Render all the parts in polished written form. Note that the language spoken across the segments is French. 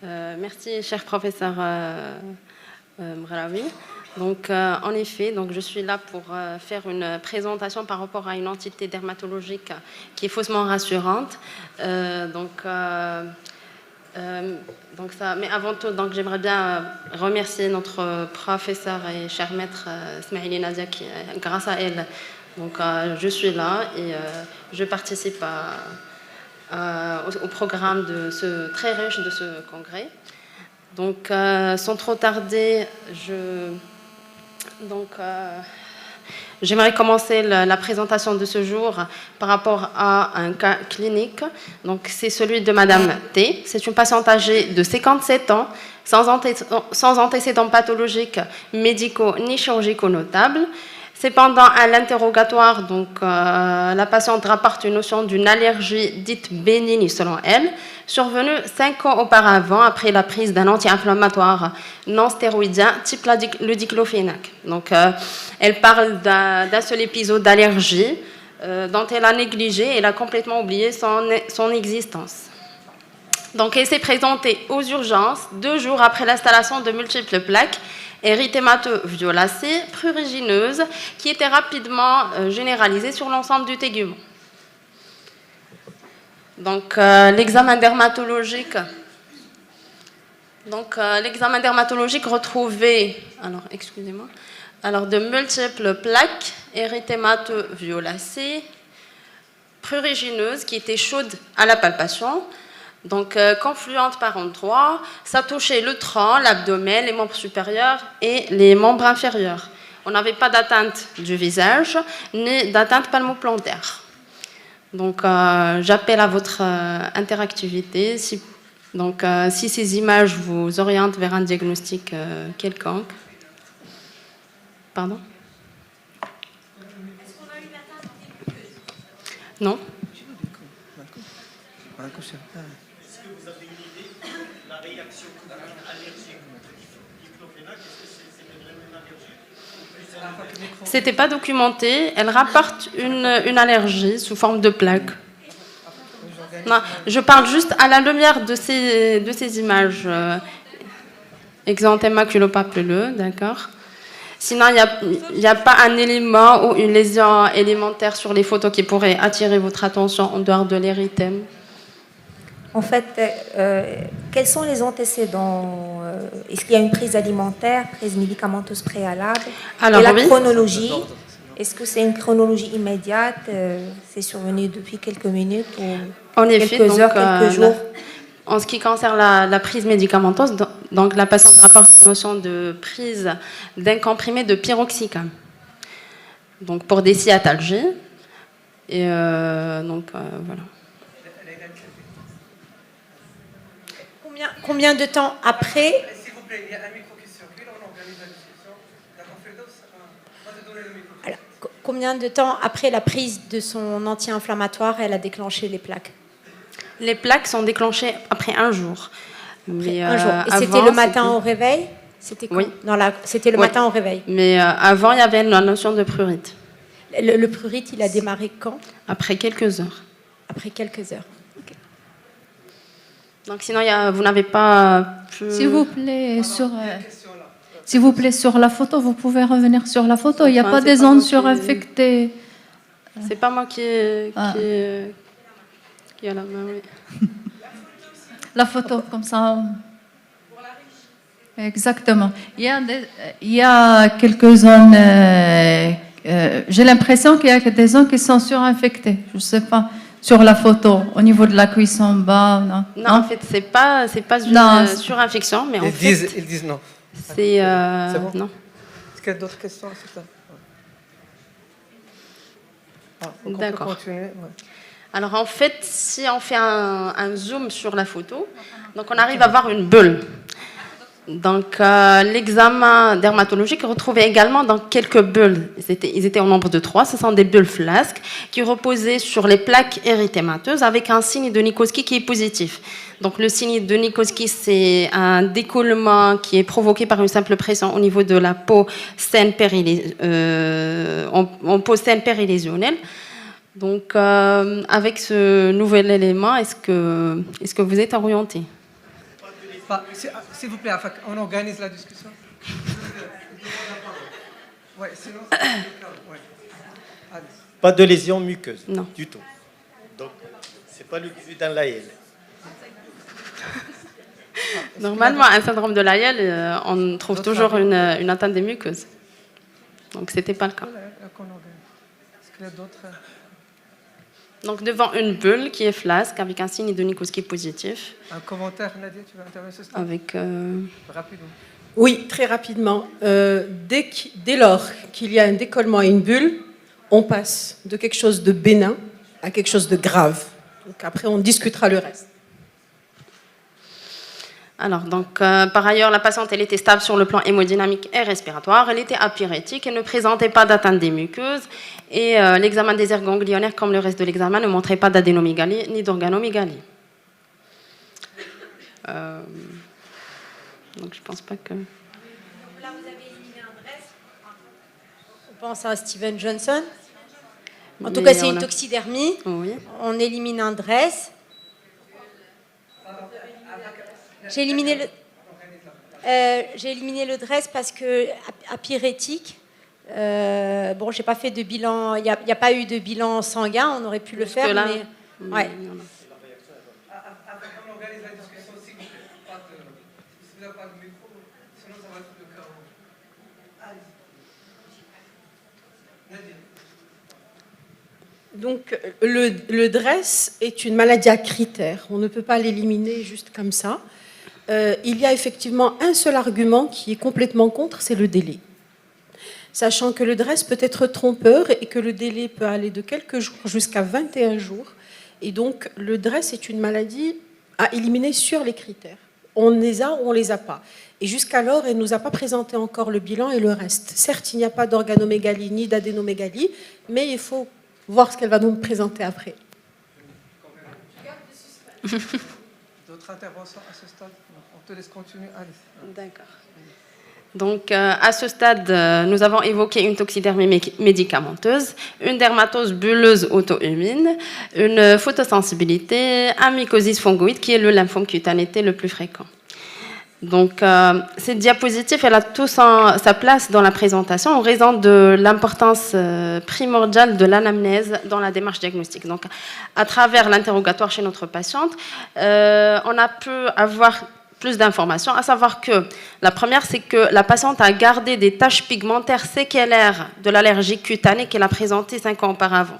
Merci, cher professeur Mghraoui. Donc, en effet, donc, je suis là pour faire une présentation par rapport à une entité dermatologique qui est faussement rassurante. Mais avant tout, donc, j'aimerais bien remercier notre professeur et cher maître Smaïli Nadia, qui, grâce à elle, donc, je suis là et je participe au programme très riche de ce congrès. Donc, sans trop tarder, j'aimerais commencer la présentation de ce jour par rapport à un cas clinique. Donc, c'est celui de Madame T. C'est une patiente âgée de 57 ans, sans antécédents pathologiques médicaux ni chirurgicaux notables. Cependant, à l'interrogatoire, la patiente rapporte une notion d'une allergie dite bénigne selon elle, survenue 5 ans auparavant après la prise d'un anti-inflammatoire non stéroïdien type le diclofénac. Donc, elle parle d'un seul épisode d'allergie dont elle a négligé et elle a complètement oublié son existence. Donc, elle s'est présentée aux urgences 2 jours après l'installation de multiples plaques érythémato-violacées, prurigineuses, qui étaient rapidement généralisées sur l'ensemble du tégument. Donc, l'examen dermatologique retrouvait, de multiples plaques érythémato-violacées, prurigineuses, qui étaient chaudes à la palpation. Donc, confluente par endroits, ça touchait le tronc, l'abdomen, les membres supérieurs et les membres inférieurs. On n'avait pas d'atteinte du visage, ni d'atteinte palmoplantaire. Donc, j'appelle à votre interactivité. Si ces images vous orientent vers un diagnostic quelconque. Pardon ? Est-ce qu'on a une atteinte diffuseuse ? Non. Est-ce que vous avez une idée de la réaction allergique du diclofénac? Est-ce que c'était vraiment une allergie? C'était pas documenté. Elle rapporte une allergie sous forme de plaque. Non, je parle juste à la lumière de ces images. Exanthème maculopapuleux, d'accord. Sinon, il n'y a pas un élément ou une lésion élémentaire sur les photos qui pourrait attirer votre attention en dehors de l'érythème. En fait, quels sont les antécédents? Est-ce qu'il y a une prise alimentaire, prise médicamenteuse préalable? Alors, et la chronologie, est-ce que c'est une chronologie immédiate? C'est survenu depuis quelques minutes ou en effet, quelques heures, quelques jours? En ce qui concerne la prise médicamenteuse, donc la patiente rapporte la notion de prise d'un comprimé de pyroxycam, donc pour des sciatalgies. Et voilà. Combien de temps après? S'il vous plaît, il y a un micro qui circule, on organise la discussion. D'accord, Firdaus, on va te donner le micro. Alors, combien de temps après la prise de son anti-inflammatoire elle a déclenché les plaques? Les plaques sont déclenchées après 1 jour. Mais un jour. Et c'était le matin au réveil? C'était oui. C'était le matin au réveil. Mais avant, il y avait la notion de prurite. Le prurite, il a démarré quand? Après quelques heures. Après quelques heures. Okay. Donc sinon, vous n'avez pas pu... S'il vous plaît, sur la photo, vous pouvez revenir sur la photo. Il n'y a pas des zones surinfectées. C'est pas moi qui a la main, oui. La photo, comme ça. Exactement. Il y a quelques zones... j'ai l'impression qu'il y a des zones qui sont surinfectées. Je ne sais pas. Sur la photo, au niveau de la cuisse en bas, non? Non, en fait, c'est pas une surinfection, mais ils disent non. C'est bon? Non. Est-ce qu'il y a d'autres questions? D'accord. Continuer, ouais. Alors en fait, si on fait un zoom sur la photo, donc on arrive à voir une bulle. Donc l'examen dermatologique retrouvait également dans quelques bulles. Ils étaient au nombre de 3. Ce sont des bulles flasques qui reposaient sur les plaques érythémateuses avec un signe de Nikolsky qui est positif. Donc le signe de Nikolsky, c'est un décollement qui est provoqué par une simple pression au niveau de la peau saine en peau saine périlésionnelle. Donc avec ce nouvel élément, est-ce que vous êtes orienté? S'il vous plaît, on organise la discussion. Ouais, sinon, ouais. Allez. Pas de lésion muqueuse. Non. Du tout. Donc, c'est pas le début d'un Lyell. Normalement, un syndrome de Lyell, on trouve toujours une atteinte des muqueuses. Donc, ce n'était pas le cas. Est-ce qu'il y a d'autres? Donc, devant une bulle qui est flasque, avec un signe de Nicols qui est positif. Un commentaire, Nadia, tu veux intervenir sur ça? Avec, Rapidement. Oui, très rapidement. Dès lors qu'il y a un décollement et une bulle, on passe de quelque chose de bénin à quelque chose de grave. Donc après, on discutera le reste. Alors, donc, par ailleurs, la patiente, elle était stable sur le plan hémodynamique et respiratoire. Elle était apyrétique, elle ne présentait pas d'atteinte des muqueuses. Et l'examen des aires ganglionnaires, comme le reste de l'examen, ne montrait pas d'adénomégalie ni d'organomégalie. Donc, je ne pense pas que... Là, vous avez éliminé un dress. On pense à Steven Johnson. En tout cas, c'est une toxidermie. Oui. On élimine un dress. J'ai éliminé le dress parce que apyrétique. Bon, j'ai pas fait de bilan. Il n'y a pas eu de bilan sanguin. On aurait pu le faire, là, mais ouais. On organise la discussion, s'il vous plaît. Si vous n'avez pas de micro, sinon ça va être le chaos. Allez. Nadia. Donc, le DRESS est une maladie à critères. On ne peut pas l'éliminer juste comme ça. Il y a effectivement un seul argument qui est complètement contre, c'est le délai. Sachant que le DRESS peut être trompeur et que le délai peut aller de quelques jours jusqu'à 21 jours. Et donc, le DRESS est une maladie à éliminer sur les critères. On les a ou on ne les a pas. Et jusqu'alors, elle ne nous a pas présenté encore le bilan et le reste. Certes, il n'y a pas d'organomégalie ni d'adénomégalie, mais il faut voir ce qu'elle va nous présenter après. D'autres interventions à ce stade? On te laisse continuer. Allez. D'accord. Donc, à ce stade, nous avons évoqué une toxidermie médicamenteuse, une dermatose bulleuse auto-immune, une photosensibilité, un mycosis fongoïde qui est le lymphome cutané le plus fréquent. Donc, cette diapositive, elle a tout sa place dans la présentation en raison de l'importance primordiale de l'anamnèse dans la démarche diagnostique. Donc, à travers l'interrogatoire chez notre patiente, on a pu avoir plus d'informations, à savoir que la première, c'est que la patiente a gardé des taches pigmentaires séquelaires de l'allergie cutanée qu'elle a présentée 5 ans auparavant.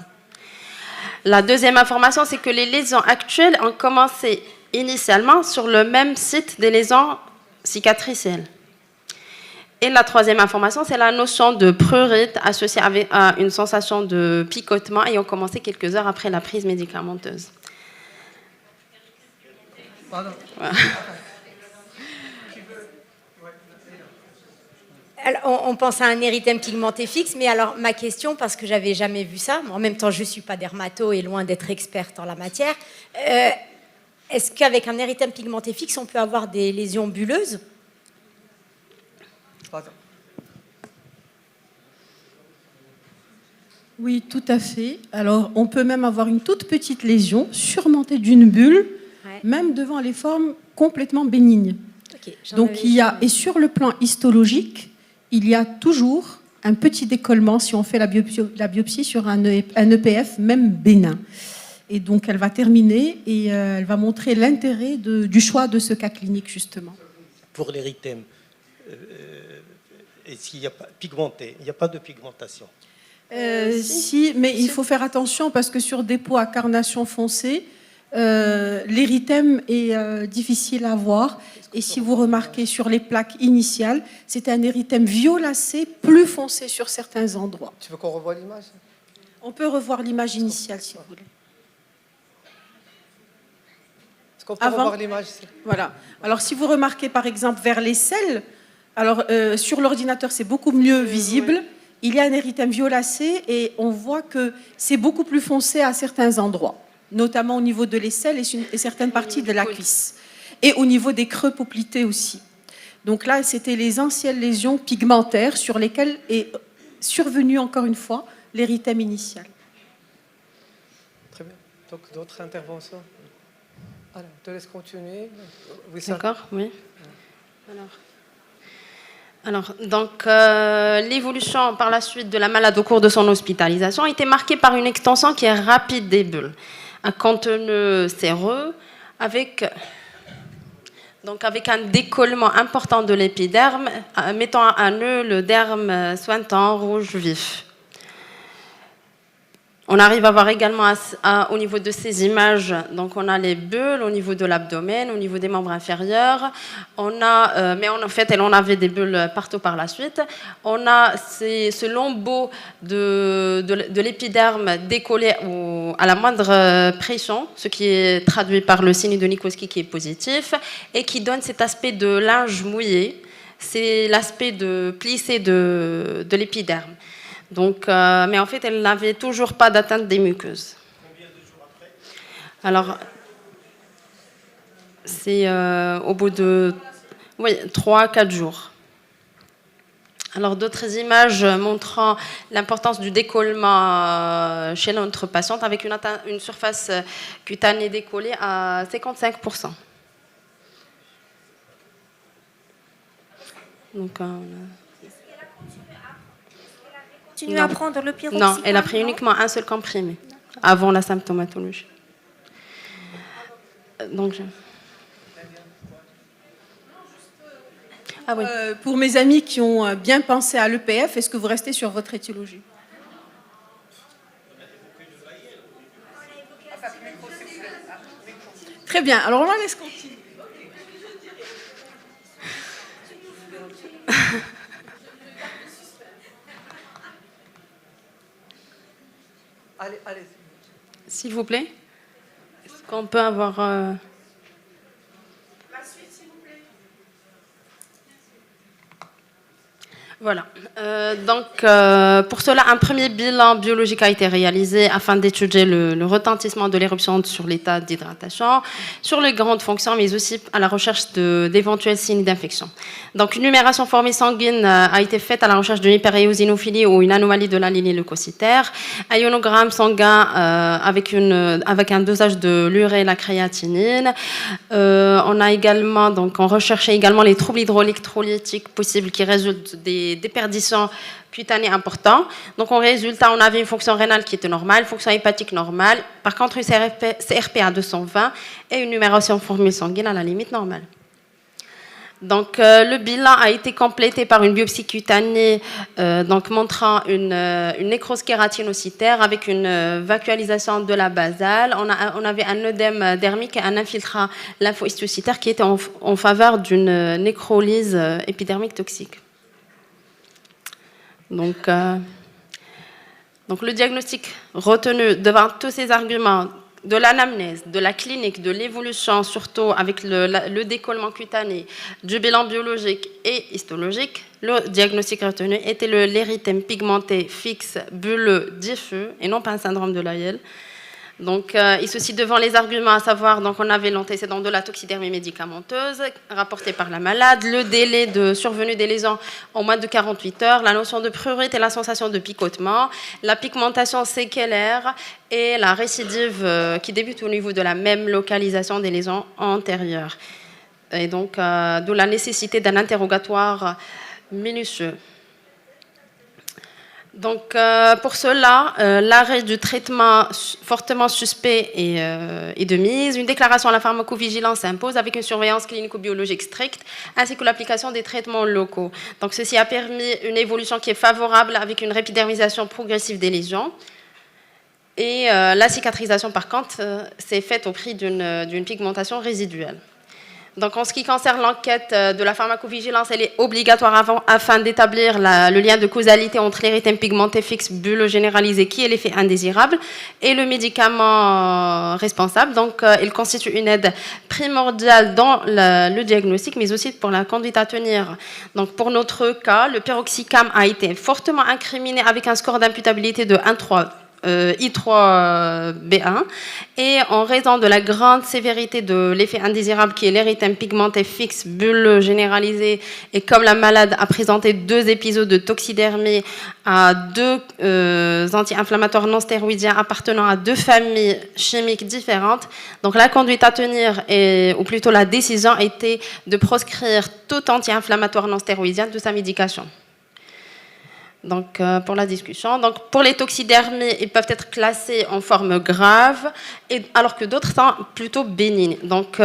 La deuxième information, c'est que les lésions actuelles ont commencé initialement sur le même site des lésions cicatricielles. Et la troisième information, c'est la notion de prurite associée à une sensation de picotement ayant commencé quelques heures après la prise médicamenteuse. Pardon. Voilà. Alors, on pense à un érythème pigmenté fixe, mais alors ma question, parce que j'avais jamais vu ça, en même temps je ne suis pas dermato et loin d'être experte en la matière, est-ce qu'avec un érythème pigmenté fixe, on peut avoir des lésions bulleuses? Pardon. Oui, tout à fait. Alors, on peut même avoir une toute petite lésion surmontée d'une bulle, Ouais. même devant les formes complètement bénignes. Okay, Donc, il y a, et sur le plan histologique, il y a toujours un petit décollement si on fait la biopsie sur un EPF, même bénin. Et donc, elle va terminer et elle va montrer l'intérêt du choix de ce cas clinique, justement. Pour l'érythème, s'il n'y a pas pigmenté, il n'y a pas de pigmentation. Si, mais il faut faire attention parce que sur des peaux à carnation foncée, l'érythème est difficile à voir. Et si vous remarquez sur les plaques initiales, c'est un érythème violacé, plus foncé sur certains endroits. Tu veux qu'on revoie l'image? On peut revoir l'image initiale si vous voulez. Est-ce qu'on peut revoir l'image? Voilà. Alors si vous remarquez par exemple vers les selles, alors sur l'ordinateur c'est beaucoup mieux visible. Il y a un érythème violacé et on voit que c'est beaucoup plus foncé à certains endroits, notamment au niveau de l'aisselle et certaines parties de la cuisse. Et au niveau des creux poplités aussi. Donc là, c'était les anciennes lésions pigmentaires sur lesquelles est survenu encore une fois l'érythème initial. Très bien. Donc d'autres interventions? Alors, je te laisse continuer. Oui, ça. D'accord, oui. Donc, l'évolution par la suite de la malade au cours de son hospitalisation a été marquée par une extension qui est rapide des bulles, un contenu séreux avec un décollement important de l'épiderme, mettant à nu le derme suintant rouge vif. On arrive à voir également au niveau de ces images, donc on a les bulles au niveau de l'abdomen, au niveau des membres inférieurs. Mais en fait, on avait des bulles partout par la suite. On a ce lambeau de l'épiderme décollé à la moindre pression, ce qui est traduit par le signe de Nikolsky qui est positif, et qui donne cet aspect de linge mouillé. C'est l'aspect de plissé de l'épiderme. Donc, mais en fait, elle n'avait toujours pas d'atteinte des muqueuses. Combien de jours après? Alors, c'est au bout de 3-4 jours. Alors, d'autres images montrant l'importance du décollement chez notre patiente avec une surface cutanée décollée à 55%. Donc, Continue à prendre le pyroxycam? Non, elle a pris uniquement un seul comprimé avant la symptomatologie. Donc, oui. Pour mes amis qui ont bien pensé à l'EPF, est-ce que vous restez sur votre étiologie? Très bien, alors on la laisse continuer. Allez. S'il vous plaît, est-ce qu'on peut avoir... La suite, s'il vous plaît. Voilà. Pour cela, un premier bilan biologique a été réalisé afin d'étudier le retentissement de l'éruption sur l'état d'hydratation, sur les grandes fonctions, mais aussi à la recherche d'éventuels signes d'infection. Donc, une numération formée sanguine a été faite à la recherche d'une hyperéosinophilie ou une anomalie de la lignée leucocytaire. Un ionogramme sanguin avec un dosage de l'urée et la créatinine. On recherchait également les troubles hydroélectrolytiques possibles qui résultent des déperditions cutanées importantes. Donc, en résultat, on avait une fonction rénale qui était normale, une fonction hépatique normale. Par contre, une CRP à 220 et une numération formule sanguine à la limite normale. Donc, le bilan a été complété par une biopsie cutanée montrant une nécrose kératinocytaire avec une vacuolisation de la basale. On avait un œdème dermique et un infiltrat lymphohistiocytaire qui était en faveur d'une nécrolyse épidermique toxique. Donc, le diagnostic retenu devant tous ces arguments de l'anamnèse, de la clinique, de l'évolution, surtout avec le décollement cutané, du bilan biologique et histologique, le diagnostic retenu était l'érythème pigmenté fixe, bulleux, diffus, et non pas un syndrome de Lyell. Donc, et ceci devant les arguments, à savoir, donc on avait l'antécédent de la toxidermie médicamenteuse rapporté par la malade, le délai de survenue des lésions en moins de 48 heures, la notion de prurite et la sensation de picotement, la pigmentation séquelaire et la récidive qui débute au niveau de la même localisation des lésions antérieures. Et donc, d'où la nécessité d'un interrogatoire minutieux. Donc, pour cela, l'arrêt du traitement fortement suspect est de mise. Une déclaration à la pharmacovigilance s'impose avec une surveillance clinico-biologique stricte, ainsi que l'application des traitements locaux. Donc, ceci a permis une évolution qui est favorable avec une réépidermisation progressive des lésions. Et la cicatrisation, par contre, s'est faite au prix d'une pigmentation résiduelle. Donc, en ce qui concerne l'enquête de la pharmacovigilance, elle est obligatoire afin d'établir le lien de causalité entre l'érythème pigmenté fixe bulleux généralisé, qui est l'effet indésirable, et le médicament responsable. Donc, il constitue une aide primordiale dans le diagnostic, mais aussi pour la conduite à tenir. Donc, pour notre cas, le pyroxycam a été fortement incriminé avec un score d'imputabilité de 1,3 I3B1 et en raison de la grande sévérité de l'effet indésirable qui est l'érythème pigmenté fixe, bulleux généralisé, et comme la malade a présenté 2 épisodes de toxidermie à 2 anti-inflammatoires non stéroïdiens appartenant à 2 familles chimiques différentes, donc la conduite à tenir, ou plutôt la décision, était de proscrire tout anti-inflammatoire non stéroïdien de sa médication. Donc, pour la discussion. Donc, pour les toxidermies, ils peuvent être classés en forme grave, alors que d'autres sont plutôt bénignes. Donc,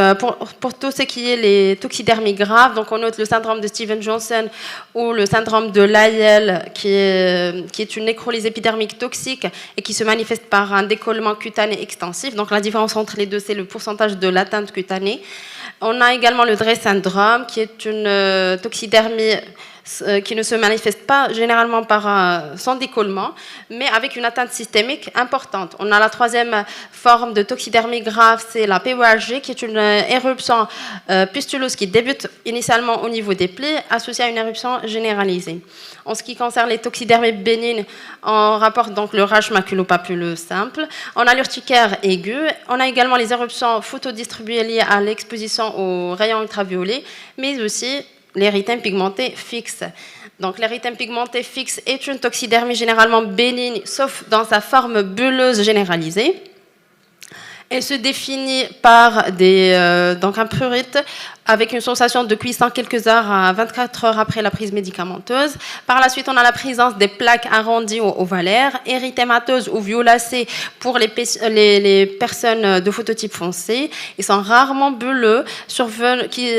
pour tout ce qui est les toxidermies graves, donc on note le syndrome de Stevens-Johnson ou le syndrome de Lyell, qui est une nécrolyse épidermique toxique et qui se manifeste par un décollement cutané extensif. Donc, la différence entre les deux, c'est le pourcentage de l'atteinte cutanée. On a également le Drey syndrome, qui est une toxidermie qui ne se manifeste pas généralement par son décollement, mais avec une atteinte systémique importante. On a la 3e forme de toxidermie grave, c'est la POHG, qui est une éruption pustuleuse qui débute initialement au niveau des plis, associée à une éruption généralisée. En ce qui concerne les toxidermies bénignes, on rapporte donc le rash maculopapuleux simple. On a l'urticaire aigu. On a également les éruptions photodistribuées liées à l'exposition aux rayons ultraviolets, mais aussi l'érythème pigmenté fixe. Donc, l'érythème pigmenté fixe est une toxidermie généralement bénigne, sauf dans sa forme bulleuse généralisée. Elle se définit par donc un prurite avec une sensation de cuisson quelques heures à 24 heures après la prise médicamenteuse. Par la suite, on a la présence des plaques arrondies ou ovalaires, érythémateuses ou violacées pour les personnes de phototype foncé. Ils sont rarement bulleux, qui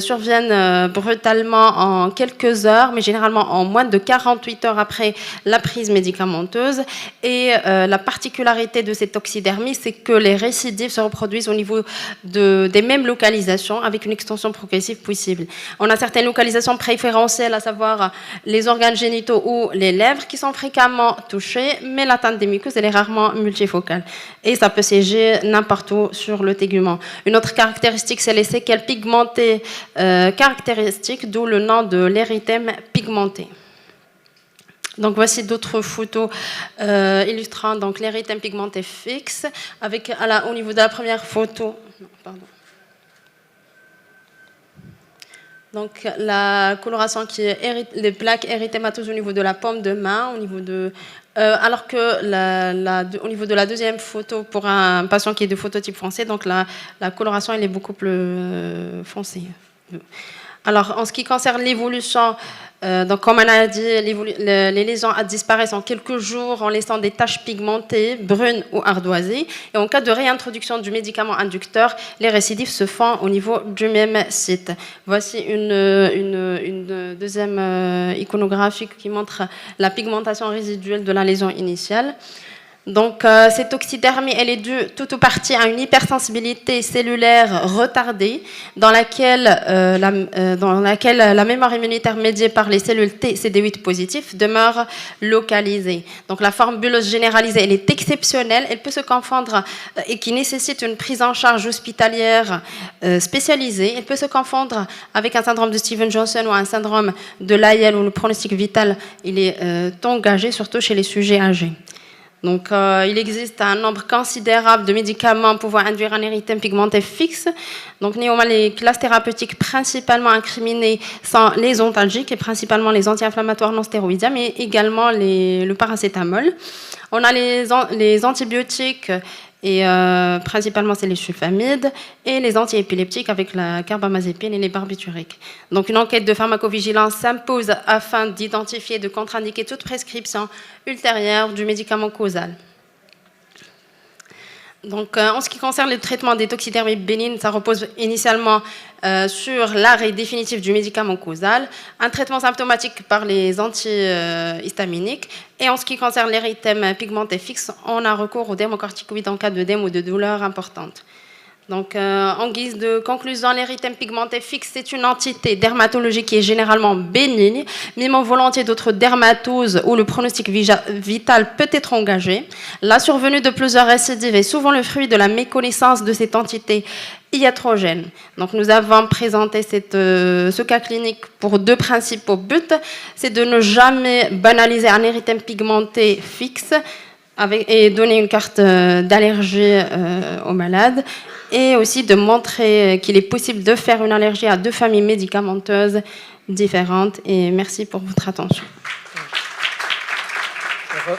surviennent brutalement en quelques heures, mais généralement en moins de 48 heures après la prise médicamenteuse. Et la particularité de cette toxidermie, c'est que les récidives se reproduisent au niveau des mêmes localisations avec une extension progressive possible. On a certaines localisations préférentielles, à savoir les organes génitaux ou les lèvres, qui sont fréquemment touchées, mais l'atteinte des muqueuses, elle est rarement multifocale. Et ça peut siéger n'importe où sur le tégument. Une autre caractéristique, c'est les séquelles pigmentées caractéristiques, d'où le nom de l'érythème pigmenté. Donc voici d'autres photos illustrant donc l'érythème pigmenté fixe, avec au niveau de la première photo. Pardon. Donc la coloration qui est les plaques érythémateuses au niveau de la paume de main, au niveau alors que au niveau de la deuxième photo pour un patient qui est de phototype foncé, donc la coloration elle est beaucoup plus foncée. Alors, en ce qui concerne l'évolution, donc comme on a dit, les lésions disparaissent en quelques jours en laissant des taches pigmentées, brunes ou ardoisées. Et en cas de réintroduction du médicament inducteur, les récidives se font au niveau du même site. Voici une deuxième iconographie qui montre la pigmentation résiduelle de la lésion initiale. Donc, cette toxidermie, elle est due tout ou partie à une hypersensibilité cellulaire retardée dans laquelle la mémoire immunitaire médiée par les cellules T CD8 positifs demeure localisée. Donc, la forme bulleuse généralisée, elle est exceptionnelle, elle peut se confondre et qui nécessite une prise en charge hospitalière spécialisée. Elle peut se confondre avec un syndrome de Stevens-Johnson ou un syndrome de Lyell où le pronostic vital il est engagé, surtout chez les sujets âgés. Donc, il existe un nombre considérable de médicaments pouvant induire un érythème pigmenté fixe. Donc, néanmoins, les classes thérapeutiques principalement incriminées sont les ontalgiques et principalement les anti-inflammatoires non stéroïdiens, mais également le paracétamol. On a les antibiotiques et principalement c'est les sulfamides et les antiépileptiques avec la carbamazépine et les barbituriques. Donc une enquête de pharmacovigilance s'impose afin d'identifier et de contre-indiquer toute prescription ultérieure du médicament causal. Donc, en ce qui concerne le traitement des toxidermies bénignes, ça repose initialement sur l'arrêt définitif du médicament causal, un traitement symptomatique par les antihistaminiques, et en ce qui concerne l'érythème pigmenté fixe, on a recours aux dermocorticoïdes en cas d'œdème ou de douleur importante. Donc, en guise de conclusion, l'érythème pigmenté fixe, c'est une entité dermatologique qui est généralement bénigne, mimant volontiers d'autres dermatoses où le pronostic vital peut être engagé. La survenue de plusieurs récidives est souvent le fruit de la méconnaissance de cette entité iatrogène. Donc, nous avons présenté ce cas clinique pour 2 principaux buts. C'est de ne jamais banaliser un érythème pigmenté fixe, et donner une carte d'allergie aux malades, et aussi de montrer qu'il est possible de faire une allergie à 2 familles médicamenteuses différentes. Et merci pour votre attention. D'accord.